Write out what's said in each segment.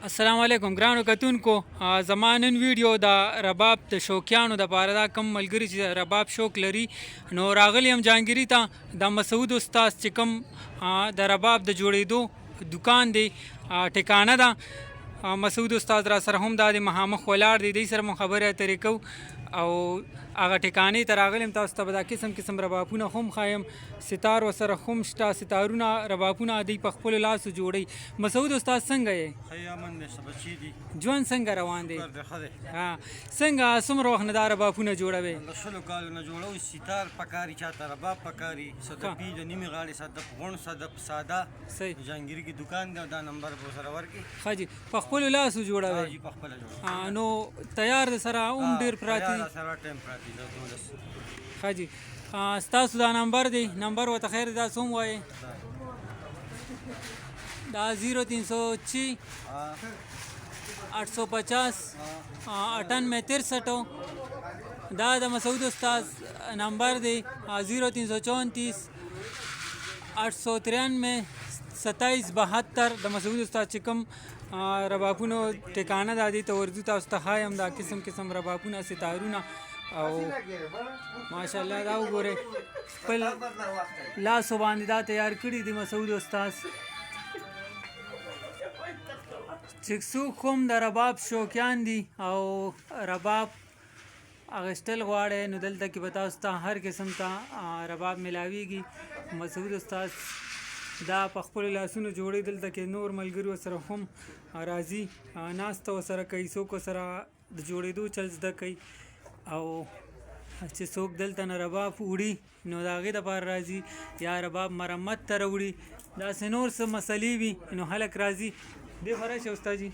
السلام علیکم ګرانو کتونکو زما نن ویډیو د رباب د شوقیانو دپاره دا کم ملګري چې رباب شوق لري نو راغلی یم جهانګیري ته د مسعود استاد چې کوم د رباب د جوړېدو دوکان دی ټکانه ده مسعود استاد را سره هم دا د مخامخ ولاړ دی دی سره مو خبرې اترې کوو او هغه ټکانې ته راغلی یم تاسو ته به دا قسم قسم ربابونه هم ښایم ستار ورسره هم شته ستارونه ربابونه دوی په خپلو لاسو جوړوي مسعود استاد څنګه یې ښه امن دی څه بچي دي ژوند څنګه روان دی ښه دی څنګه څومره وخت نه دا ربابونه جوړوي د شلو کالو نه جوړوي ستار پکاري چاته رباب پکاري صدفي د نیمې غاړې صدف غوڼ صدف ساده صحیح جهانګیري کې دکان دی دا نمبر به سره ورکړي ښه جي په خپلو لاسو جوړوي جي په خپله جوړوي نو تیار د سره هم ډېر پراته دي سره ټایم پراته دي 12 ښه جي ستاسو دا نمبر دی نمبر ورته خیر دا څه هم وایې دا 0306 850 9863 دا د مسعود استاد نمبر دی 0334 893 2772 د مسعود استاد چې کوم ربابونو ټکانه دا دی ته ورځو تاسو ته ښایم دا قسم قسم ربابونه ستارونه او ماشاءالله دا وګورئ خپل لاسو باندې دا تیار کړي دي مسعود استاد چې څوک هم د رباب شوقیان دي او رباب اخیستل غواړي نو دلته کې به تاسو ته هر قسم ته رباب ملاویږي مسعود استاد دا په خپلو لاسونو جوړوي دلته کې نور ملګري ورسره هم راځي ناسته ورسره کوي څوک ورسره د جوړېدو چل زده کوي او چې څوک دلته نه رباب وړي نو د هغې دپاره راځي یا رباب مرمت ته راوړي داسې نور څه مسلې وي نو خلک راځي دې خوا راشئ استاد جي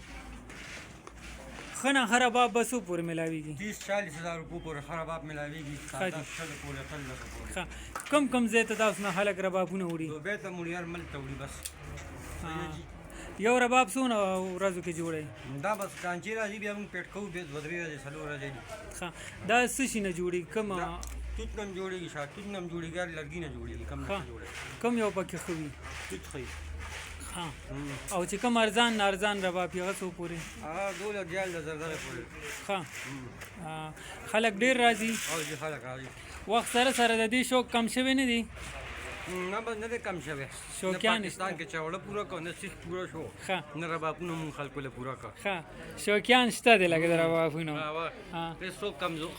ښه نه ښه رباب به څو پورې میلاویږي 30-40 هزار روپو پورې ښه رباب میلاویږي ساده شلو پورې 15 پورې ښه کم کم ځای ته تاسو نه خلک ربابونه وړي دوبۍ ته موړي هر ملک ته وړي بس یو رباب څونه ورځو کې جوړوي دا بس کانچې راځي بیا موږ پېټ کوو بیا 2-3 ورځې 4 ورځې دي ښه دا څه شي نه جوړېږي کوم توت نه هم جوړېږي شاټوت نه هم جوړېږي هر لرګي نه جوړېږي کم نه جوړېږي کوم یو پکې ښه وي توت ښه او چې کوم ارزان نارزان رباب یې هغه څو پورې هغه 2000 پورې ښه خلک ډېر راځي او جي خلک راځي وخت سره سره د دې شوق کم شوی نه دی نه بس نه دی کم شوی شوقیان پاکستان کې چاوړه پوره کړو نه سیس پوره شو ښه نه ربابونه مونږ خلکو له پوره کړه ښه شوقیان شته دی لکه د ربابونو هېڅوک کمزور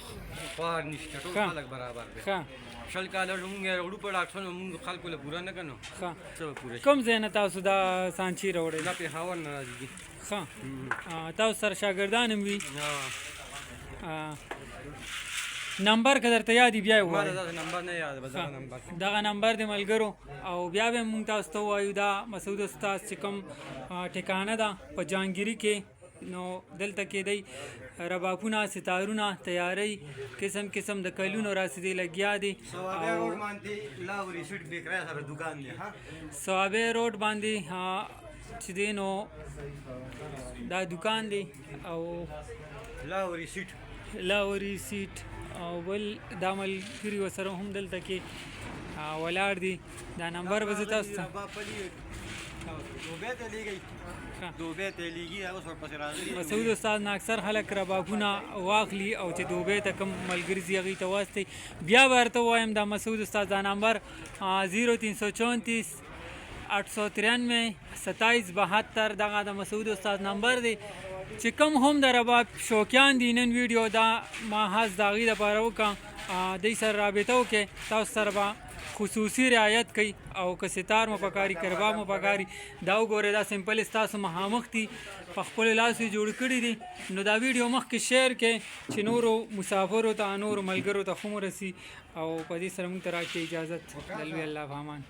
خوار نشته ټول خلک برابر دي ښه شل کاله مونږ وړو په ډاکټرانو مونږ خلکو له پوره نه کړو ښه څه پوره کوم ځای نه تاسو دا سانچي راوړئ دا پېښور نه راځي دي ښه تاسو سره شاګردان هم وي نمبر که درته یاد وي بیا یې ووایه نمبر نه یاد به دغه نمبر دغه نمبر د ملګرو او بیا به مونږ تاسو ته ووایو دا مسعود استاد چې کوم ټکانه ده په جهانګیري کې نو دلته کې دی ربابونه ستارونه تیاری قسم قسم د کلونو راسدي لګیا دي صوابع روډ باندې لاوري سټ بیکرا سره دکان دی صوابع روډ باندې چې دی نو دا دکان دی او لاوري سیټ او بل دا ملګري ورسره هم دلته کې ولاړ دي دا نمبر به زه تاسو ته مسعود استاد نه اکثر خلک ربابونه واخلي او چې دوبۍ ته کوم ملګري ځي هغوی ته واستوي بیا به ورته ووایم دا مسعود استاد دا نمبر 0334 893 2772 دغه د مسعود استاد نمبر دی چې کوم هم د رباب شوقیان دي نن ویډیو دا ما حاز د هغې دپاره وکړه دوی سره رابطه وکړئ تاسو سره به خصوصي رعایت کوي او که ستار مو پکاري که رباب مو پکاري دا وګورئ دا سمپل ستاسو مخامخ دي په خپلو لاسو یې جوړ کړي دي نو دا ویډیو مخکې شیر کړئ چې نورو مسافرو ته نورو ملګرو ته هم ورسي او په دې سره موږ ته راکړي اجازت د لوی الله په امان